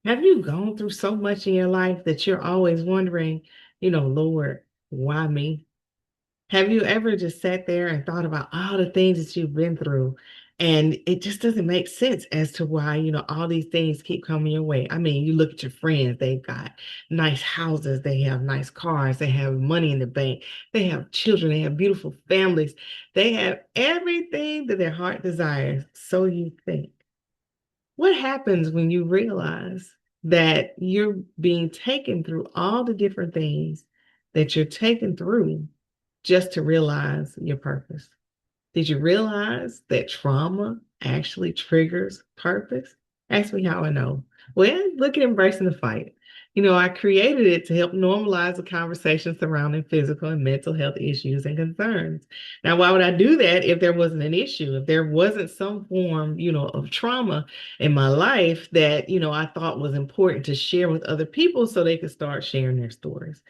Have you gone through so much in your life that you're always wondering, Lord, why me? Have you ever just sat there and thought about all the things that you've been through and it just doesn't make sense as to why, all these things keep coming your way? I mean, you look at your friends, they've got nice houses, they have nice cars, they have money in the bank, they have children, they have beautiful families, they have everything that their heart desires. So you think. What happens when you realize that you're being taken through all the different things that you're taken through just to realize your purpose? Did you realize that trauma actually triggers purpose? Ask me how I know. Well, look at embracing the fight. I created it to help normalize the conversation surrounding physical and mental health issues and concerns. Now, why would I do that if there wasn't an issue, if there wasn't some form, of trauma in my life that, I thought was important to share with other people so they could start sharing their stories?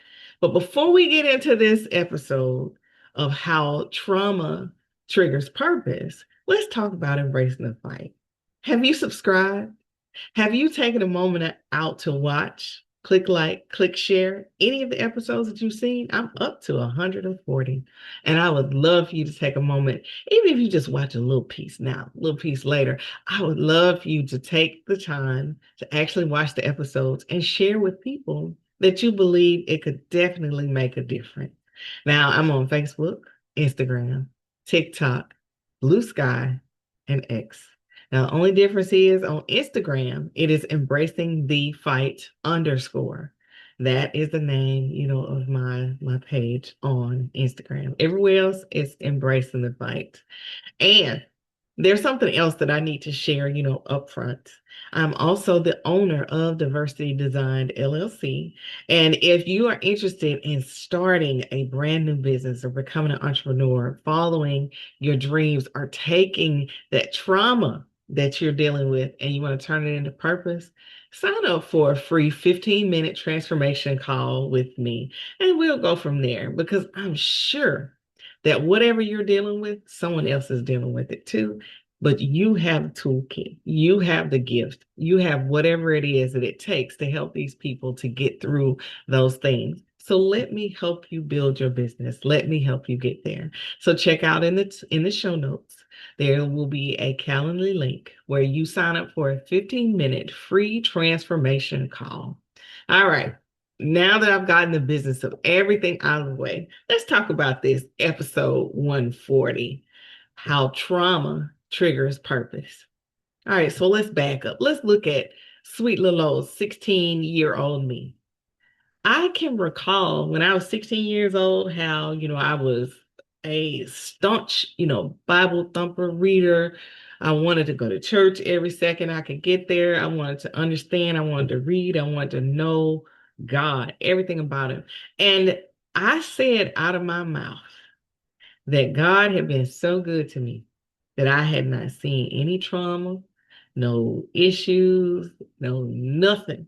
But before we get into this episode of how trauma triggers purpose, let's talk about embracing the fight. Have you subscribed? Have you taken a moment out to watch, click like, click share any of the episodes that you've seen? I'm up to 140. And I would love for you to take a moment, even if you just watch a little piece now, a little piece later. I would love for you to take the time to actually watch the episodes and share with people that you believe it could definitely make a difference. Now, I'm on Facebook, Instagram, TikTok, Blue Sky, and X. Now, the only difference is on Instagram, it is embracing the fight underscore. That is the name, of my page on Instagram. Everywhere else, it's embracing the fight. And there's something else that I need to share, up front. I'm also the owner of Diversity Designed LLC. And if you are interested in starting a brand new business or becoming an entrepreneur, following your dreams, or taking that trauma that you're dealing with and you want to turn it into purpose, sign up for a free 15-minute transformation call with me. And we'll go from there because I'm sure that whatever you're dealing with, someone else is dealing with it too. But you have the toolkit, you have the gift, you have whatever it is that it takes to help these people to get through those things. So let me help you build your business. Let me help you get there. So check out in the show notes. There will be a Calendly link where you sign up for a 15-minute free transformation call. All right. Now that I've gotten the business of everything out of the way, let's talk about this episode 140, how trauma triggers purpose. All right, so let's back up. Let's look at sweet little old 16-year-old me. I can recall when I was 16 years old how, I was a staunch, Bible thumper reader. I wanted to go to church every second I could get there. I wanted to understand. I wanted to read. I wanted to know God, everything about him. And I said out of my mouth that God had been so good to me that I had not seen any trauma, no issues, no nothing.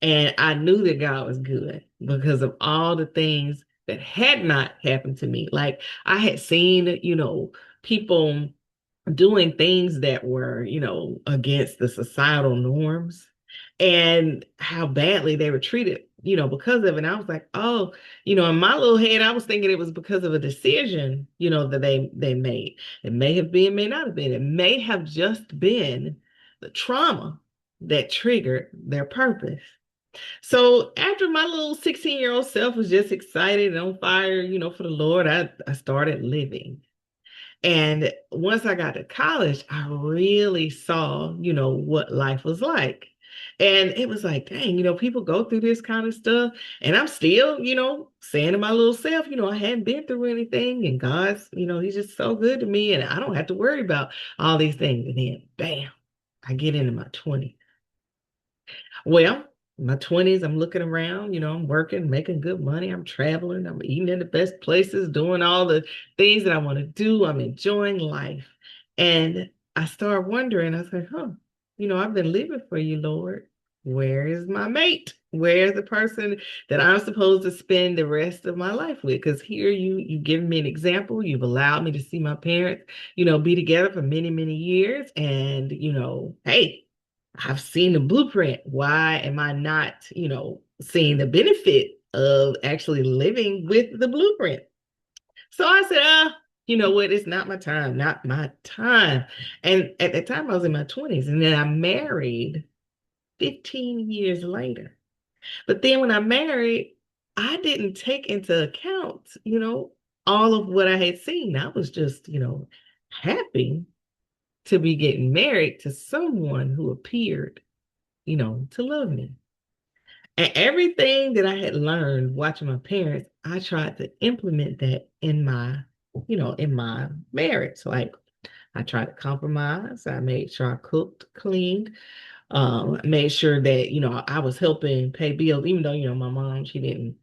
And I knew that God was good because of all the things that had not happened to me. Like I had seen, people doing things that were, against the societal norms and how badly they were treated, because of it. And I was like, oh, in my little head, I was thinking it was because of a decision, that they made. It may have been, may not have been. It may have just been the trauma that triggered their purpose. So after my little 16-year-old self was just excited and on fire, for the Lord, I started living. And once I got to college, I really saw, what life was like. And it was like, dang, people go through this kind of stuff. And I'm still, saying to my little self, I hadn't been through anything. And God's, He's just so good to me. And I don't have to worry about all these things. And then, bam, I get into my 20s. Well, in my 20s, I'm looking around, I'm working, making good money. I'm traveling, I'm eating in the best places, doing all the things that I want to do. I'm enjoying life. And I started wondering, I said, I've been living for you, Lord. Where is my mate? Where's the person that I'm supposed to spend the rest of my life with? Because here you've given me an example. You've allowed me to see my parents, be together for many, many years. And, hey, I've seen the blueprint. Why am I not, seeing the benefit of actually living with the blueprint? So I said, you know what? It's not my time, not my time. And at that time, I was in my 20s, and then I married 15 years later. But then when I married, I didn't take into account, all of what I had seen. I was just, happy to be getting married to someone who appeared, to love me. And everything that I had learned watching my parents, I tried to implement that in my marriage. Like I tried to compromise. I made sure I cooked, cleaned, made sure that, I was helping pay bills, even though, my mom, she didn't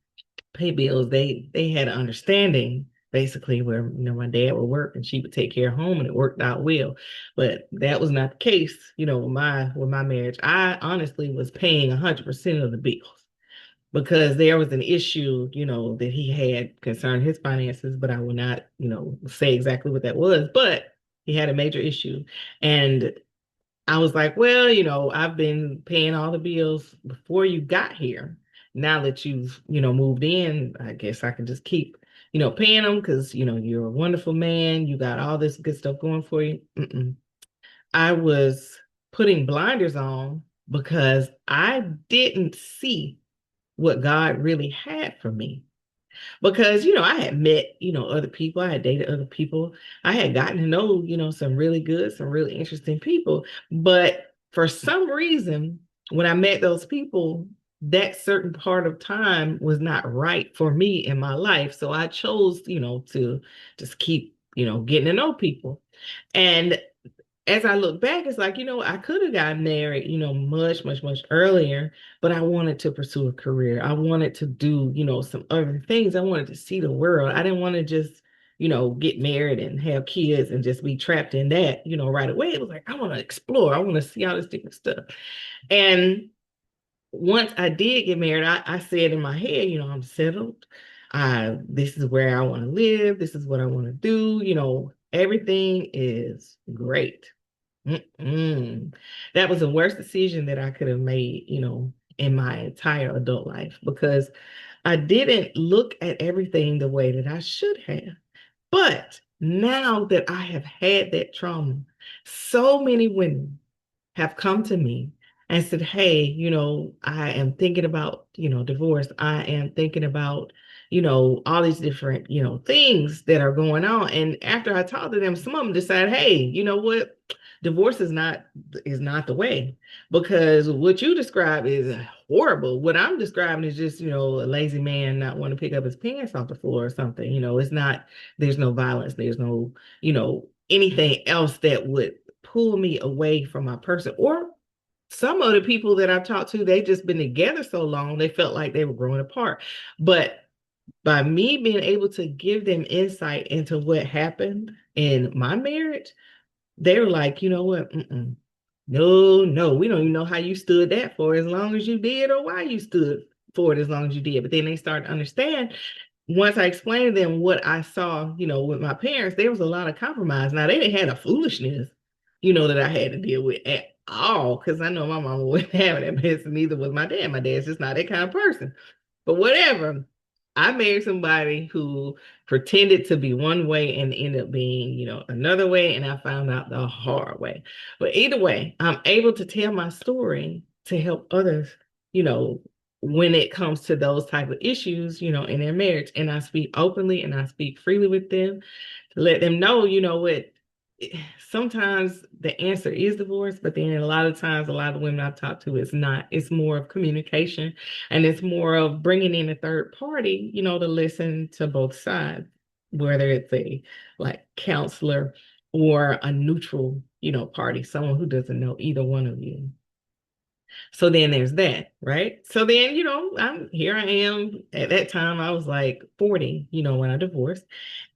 pay bills. They had an understanding basically where, my dad would work and she would take care of home and it worked out well. But that was not the case, with my marriage. I honestly was paying 100% of the bills because there was an issue, that he had concerning his finances, but I will not, say exactly what that was, but he had a major issue. And I was like, well, I've been paying all the bills before you got here. Now that you've, moved in, I guess I can just keep, paying them because, you're a wonderful man. You got all this good stuff going for you. Mm-mm. I was putting blinders on because I didn't see what God really had for me. Because, I had met, other people, I had dated other people, I had gotten to know, some really good, some really interesting people. But for some reason, when I met those people, that certain part of time was not right for me in my life. So I chose, to just keep, getting to know people. And as I look back, it's like, I could have gotten married, much, much, much earlier, but I wanted to pursue a career. I wanted to do, some other things. I wanted to see the world. I didn't want to just, get married and have kids and just be trapped in that, right away. It was like, I want to explore. I want to see all this different stuff. And once I did get married, I said in my head, I'm settled. This is where I want to live. This is what I want to do. Everything is great. Mm-mm. That was the worst decision that I could have made, in my entire adult life because I didn't look at everything the way that I should have. But now that I have had that trauma, so many women have come to me and said, hey, I am thinking about, divorce. I am thinking about, all these different, things that are going on. And after I talked to them, some of them decide, hey, you know what? Divorce is not the way because what you describe is horrible. What I'm describing is just, a lazy man not want to pick up his pants off the floor or something. It's not, there's no violence, there's no, anything else that would pull me away from my person. Or some of the people that I've talked to, they've just been together so long, they felt like they were growing apart. But by me being able to give them insight into what happened in my marriage, they were like, you know what? Mm-mm. No, no, we don't even know how you stood that for as long as you did or why you stood for it as long as you did. But then they started to understand once I explained to them what I saw, with my parents, there was a lot of compromise. Now they didn't have a foolishness, that I had to deal with at all. Because I know my mama wouldn't have that mess, and neither was my dad. My dad's just not that kind of person. But whatever. I married somebody who pretended to be one way and ended up being, another way, and I found out the hard way. But either way, I'm able to tell my story to help others, you know, when it comes to those type of issues, in their marriage. And I speak openly and I speak freely with them to let them know, what sometimes the answer is divorce, but then a lot of times, a lot of women I've talked to, it's not. It's more of communication and it's more of bringing in a third party, to listen to both sides, whether it's a like counselor or a neutral, party, someone who doesn't know either one of you. So then there's that, right? So then, I'm here I am. At that time, I was like 40, when I divorced.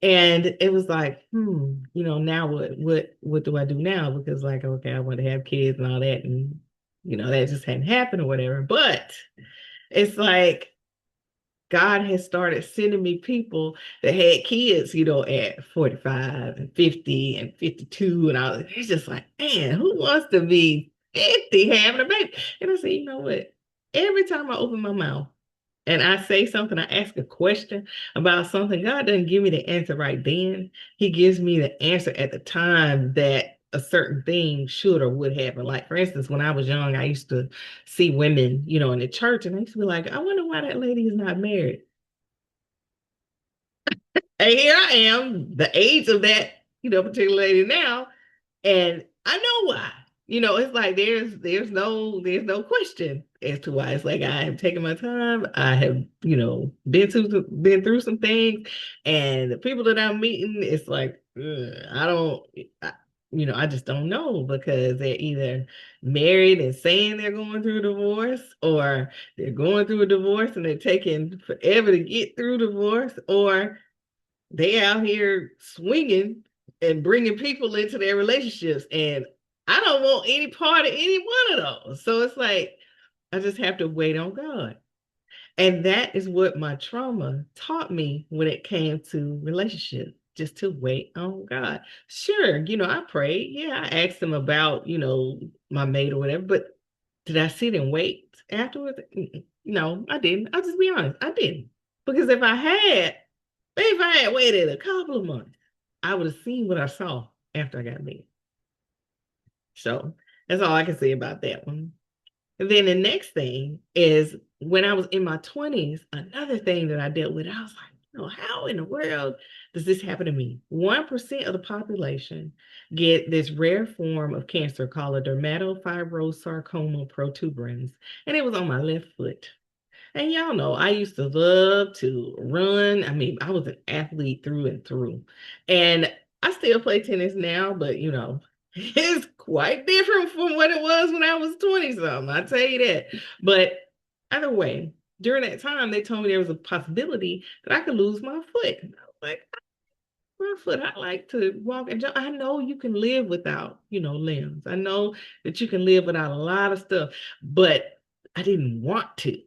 And it was like, now what do I do now? Because like, okay, I want to have kids and all that, and that just hadn't happened or whatever. But it's like God has started sending me people that had kids, at 45 and 50 and 52. And it's just like, man, who wants to be 50 having a baby. And I said, you know what? Every time I open my mouth and I say something, I ask a question about something, God doesn't give me the answer right then. He gives me the answer at the time that a certain thing should or would happen. Like, for instance, when I was young, I used to see women, in the church, and I used to be like, I wonder why that lady is not married. And here I am, the age of that, particular lady now, and I know why. It's like there's no question as to why. It's like I have taken my time. I have, been through some things, and the people that I'm meeting, it's like I don't, I, I just don't know because they're either married and saying they're going through a divorce, or they're going through a divorce and they're taking forever to get through divorce, or they out here swinging and bringing people into their relationships. And I don't want any part of any one of those. So it's like, I just have to wait on God. And that is what my trauma taught me when it came to relationships, just to wait on God. Sure, I prayed. Yeah, I asked him about, my mate or whatever, but did I sit and wait afterwards? No, I didn't. I'll just be honest. I didn't. Because if I had waited a couple of months, I would have seen what I saw after I got married. So that's all I can say about that one. And then the next thing is when I was in my 20s, another thing that I dealt with, I was like, how in the world does this happen to me? 1% of the population get this rare form of cancer called a dermatofibrosarcoma protuberans, and it was on my left foot. And y'all know I used to love to run. I mean, I was an athlete through and through. And I still play tennis now, but it's quite different from what it was when I was 20 something. I tell you that. But either way, during that time, they told me there was a possibility that I could lose my foot. And I was like, my foot, I like to walk and jump. I know you can live without, limbs. I know that you can live without a lot of stuff, but I didn't want to.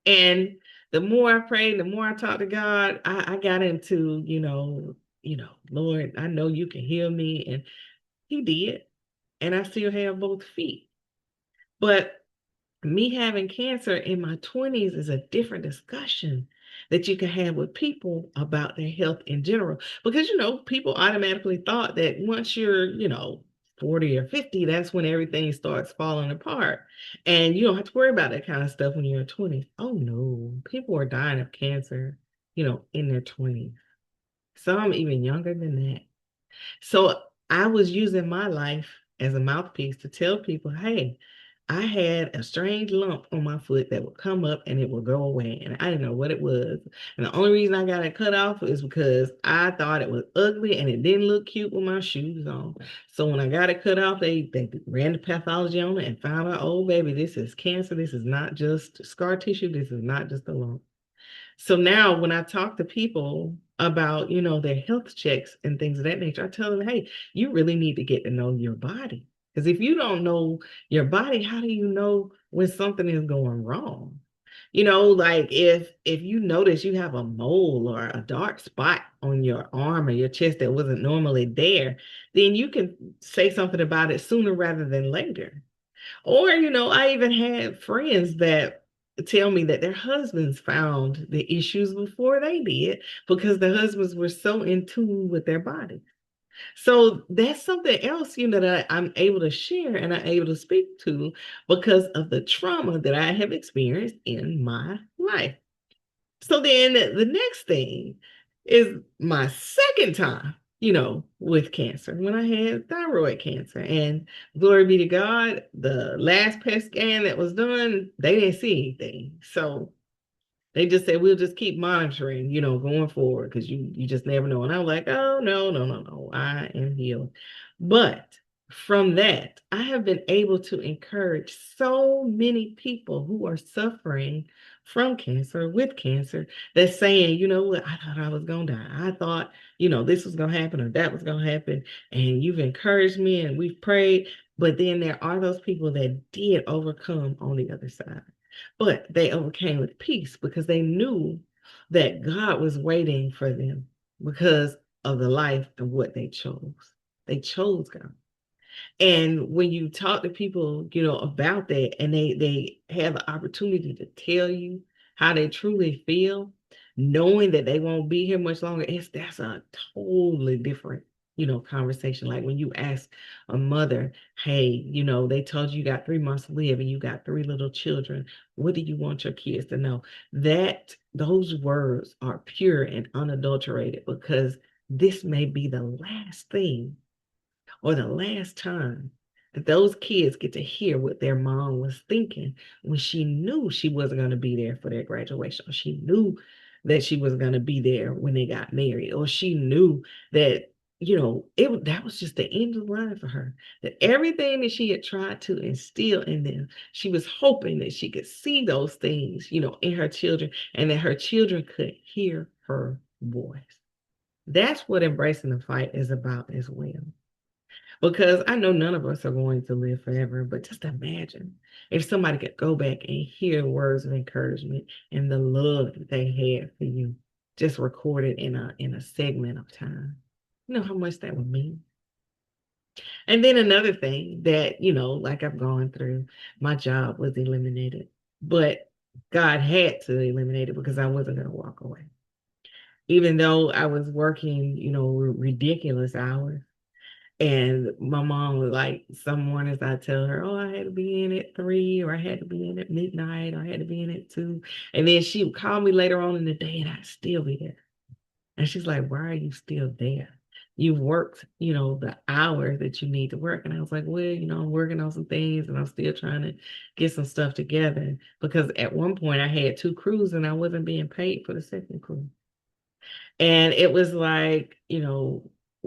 And the more I prayed, the more I talked to God, I got into, Lord, I know you can heal me. And he did. And I still have both feet. But me having cancer in my 20s is a different discussion that you can have with people about their health in general. Because, people automatically thought that once you're, 40 or 50, that's when everything starts falling apart. And you don't have to worry about that kind of stuff when you're in 20s. Oh no, people are dying of cancer, in their 20s. Some even younger than that. So I was using my life as a mouthpiece to tell people, hey, I had a strange lump on my foot that would come up and it would go away. And I didn't know what it was. And the only reason I got it cut off is because I thought it was ugly and it didn't look cute with my shoes on. So when I got it cut off, they ran the pathology on it and found out, oh, baby, this is cancer. This is not just scar tissue. This is not just a lump. So now when I talk to people about, their health checks and things of that nature, I tell them, hey, you really need to get to know your body. Because if you don't know your body, how do you know when something is going wrong? Like if you notice you have a mole or a dark spot on your arm or your chest that wasn't normally there, then you can say something about it sooner rather than later. Or, I even had friends that tell me that their husbands found the issues before they did because the husbands were so in tune with their body. So that's something else, that I'm able to share and I'm able to speak to because of the trauma that I have experienced in my life. So then the next thing is my second time, with cancer, when I had thyroid cancer. And glory be to God, the last PET scan that was done, they didn't see anything. So they just said, we'll just keep monitoring, going forward because you just never know. And I was like, oh, no, no, no, no, I am healed. But from that, I have been able to encourage so many people who are suffering from cancer, with cancer, that's saying, you know what, I thought I was going to die. I thought, this was going to happen or that was going to happen. And you've encouraged me and we've prayed. But then there are those people that did overcome on the other side. But they overcame with peace because they knew that God was waiting for them because of the life and what they chose. They chose God. And when you talk to people, about that, and they have the opportunity to tell you how they truly feel, knowing that they won't be here much longer, that's a totally different, conversation. Like when you ask a mother, hey, they told you got 3 months to live and you got three little children. What do you want your kids to know? That those words are pure and unadulterated because this may be the last thing or the last time that those kids get to hear what their mom was thinking when she knew she wasn't going to be there for their graduation, or she knew that she was going to be there when they got married, or she knew that that was just the end of the line for her. That everything that she had tried to instill in them, she was hoping that she could see those things, in her children, and that her children could hear her voice. That's what embracing the fight is about as well. Because I know none of us are going to live forever, but just imagine if somebody could go back and hear words of encouragement and the love that they had for you, just recorded in a segment of time. You know how much that would mean. And then another thing that, like I've gone through, my job was eliminated, but God had to eliminate it because I wasn't going to walk away. Even though I was working, ridiculous hours. And my mom was like, some mornings I tell her, oh, I had to be in at 3, or I had to be in at midnight, or I had to be in at 2. And then she would call me later on in the day and I'd still be there. And she's like, why are you still there? You've worked, the hours that you need to work. And I was like, well, I'm working on some things and I'm still trying to get some stuff together. Because at one point I had 2 crews and I wasn't being paid for the second crew. And it was like,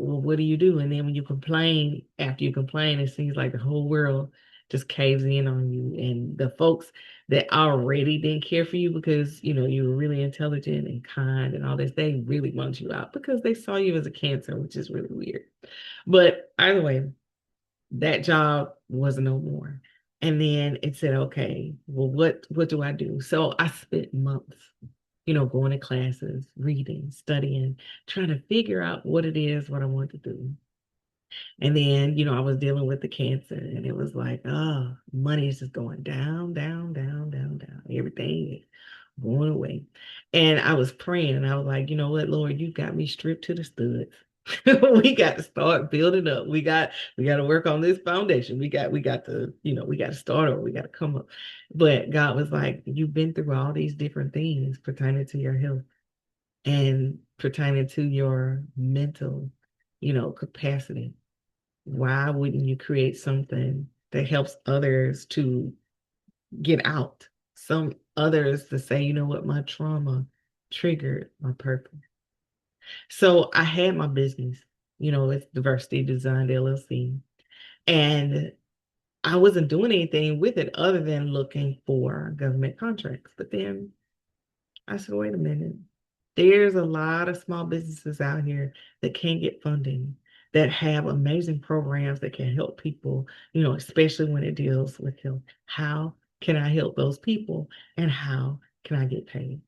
well, what do you do? And then when you complain, after you complain, it seems like the whole world just caves in on you. And the folks that already didn't care for you because, you were really intelligent and kind and all this, they really want you out because they saw you as a cancer, which is really weird. But either way, that job was no more. And then it said, okay, well, what do I do? So I spent months, going to classes, reading, studying, trying to figure out what I want to do. And then, I was dealing with the cancer and it was like, oh, money is just going down, down, down, down, down. Everything is going away. And I was praying and I was like, you know what, Lord, you got me stripped to the studs. We got to start building up. We got to work on this foundation. We got to, we got to start over. We got to come up. But God was like, you've been through all these different things pertaining to your health and pertaining to your mental, capacity. Why wouldn't you create something that helps others to get out? Some others to say, you know what, my trauma triggered my purpose. So I had my business, it's Diversity Design LLC. And I wasn't doing anything with it other than looking for government contracts. But then I said, wait a minute. There's a lot of small businesses out here that can get funding, that have amazing programs that can help people, especially when it deals with health. How can I help those people and how can I get paid?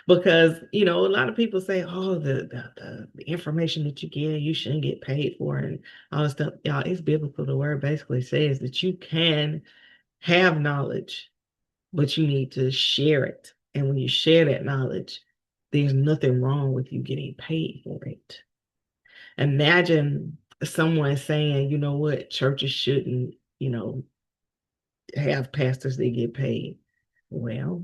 Because, a lot of people say, oh, the information that you get, you shouldn't get paid for and all this stuff. Y'all, it's biblical. The word basically says that you can have knowledge, but you need to share it. And when you share that knowledge, there's nothing wrong with you getting paid for it. Imagine someone saying, you know what, churches shouldn't, have pastors that get paid. Well,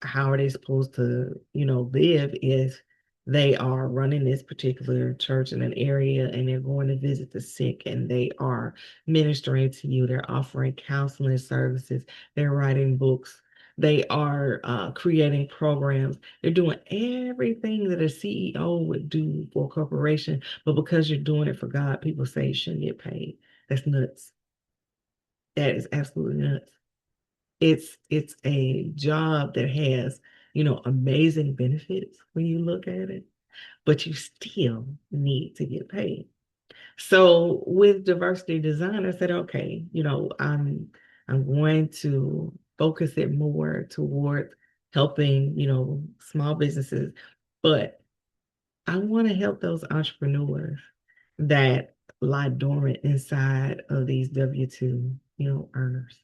how are they supposed to, live if they are running this particular church in an area and they're going to visit the sick and they are ministering to you, they're offering counseling services, they're writing books, they are creating programs, they're doing everything that a CEO would do for a corporation, but because you're doing it for God, people say you shouldn't get paid. That's nuts. That is absolutely nuts. It's a job that has, amazing benefits when you look at it, but you still need to get paid. So with diversity design, I said, okay, I'm going to focus it more towards helping, small businesses, but I want to help those entrepreneurs that lie dormant inside of these W-2, earners.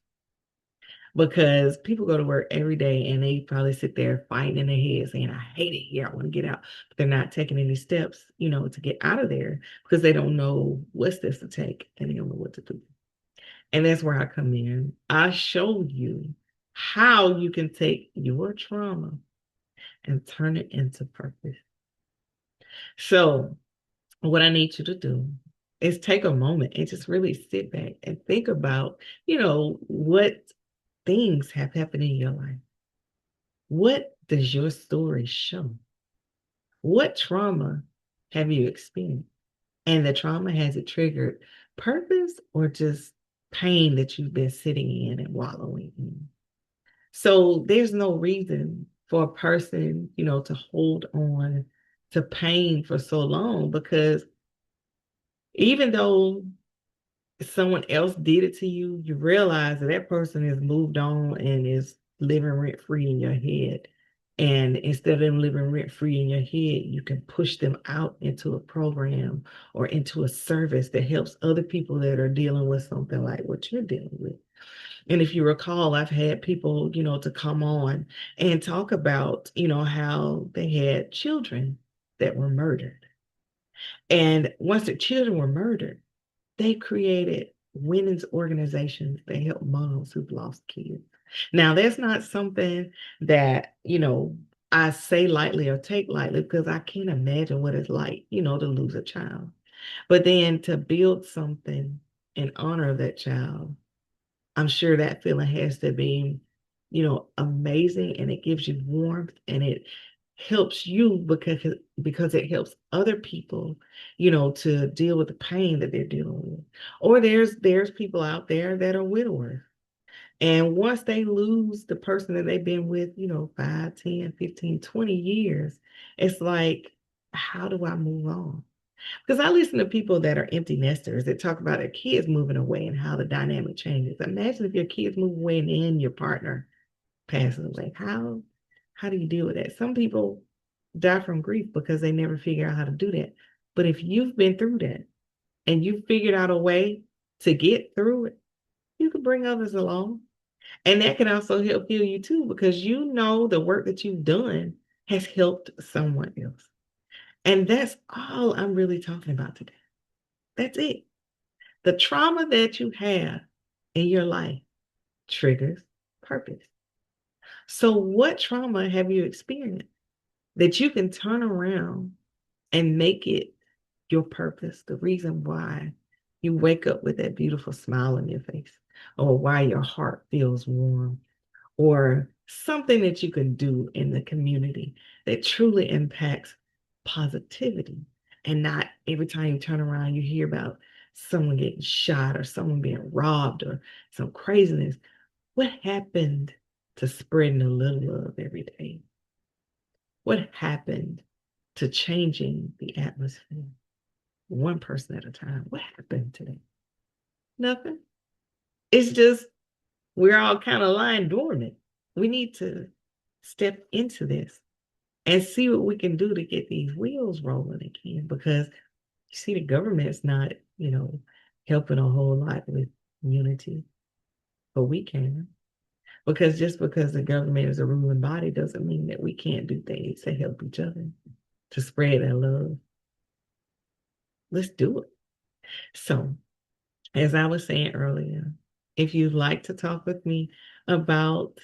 Because people go to work every day and they probably sit there fighting in their head saying, I hate it here, I want to get out. But they're not taking any steps, to get out of there because they don't know what steps to take and they don't know what to do. And that's where I come in. I show you how you can take your trauma and turn it into purpose. So, what I need you to do is take a moment and just really sit back and think about, what things have happened in your life. What does your story show? What trauma have you experienced? And the trauma, has it triggered purpose or just pain that you've been sitting in and wallowing in? So there's no reason for a person, to hold on to pain for so long, because even though someone else did it to you, you realize that that person has moved on and is living rent free in your head. And instead of them living rent free in your head, you can push them out into a program or into a service that helps other people that are dealing with something like what you're dealing with. And if you recall, I've had people, to come on and talk about, how they had children that were murdered. And once the children were murdered, they created women's organizations that help moms who've lost kids. Now, that's not something that, I say lightly or take lightly, because I can't imagine what it's like, to lose a child. But then to build something in honor of that child, I'm sure that feeling has to be, amazing, and it gives you warmth and it helps you because it helps other people, to deal with the pain that they're dealing with. Or there's people out there that are widowers. And once they lose the person that they've been with, 5, 10, 15, 20 years, it's like, how do I move on? Because I listen to people that are empty nesters that talk about their kids moving away and how the dynamic changes. Imagine if your kids move away and then your partner passes away. How do you deal with that? Some people die from grief because they never figure out how to do that. But if you've been through that and you figured out a way to get through it, you can bring others along. And that can also help heal you too, because the work that you've done has helped someone else. And that's all I'm really talking about today. That's it. The trauma that you have in your life triggers purpose. So, what trauma have you experienced that you can turn around and make it your purpose, the reason why you wake up with that beautiful smile on your face, or why your heart feels warm, or something that you can do in the community that truly impacts positivity, and not every time you turn around you hear about someone getting shot or someone being robbed or some craziness. What happened to spreading a little love every day? What happened to changing the atmosphere one person at a time? What happened to that? Nothing. It's just we're all kind of lying dormant. We need to step into this and see what we can do to get these wheels rolling again. Because you see, the government's not, helping a whole lot with unity, but we can. Because just because the government is a ruling body doesn't mean that we can't do things to help each other, to spread that love. Let's do it. So, as I was saying earlier, if you'd like to talk with me about,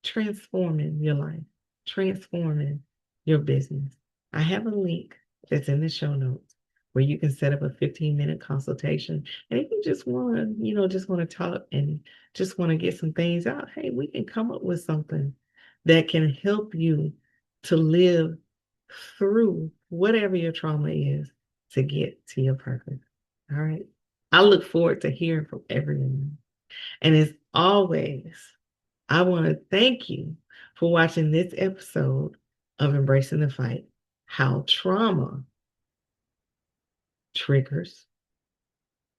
transforming your life, transforming your business, I have a link that's in the show notes where you can set up a 15-minute consultation. And if you just want to, just want to talk and just want to get some things out, hey, we can come up with something that can help you to live through whatever your trauma is to get to your purpose. All right. I look forward to hearing from everyone. And as always, I want to thank you for watching this episode of Embracing the Fight: How Trauma Triggers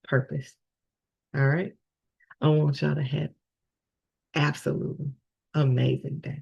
Purpose. All right. I want y'all to have absolutely amazing day.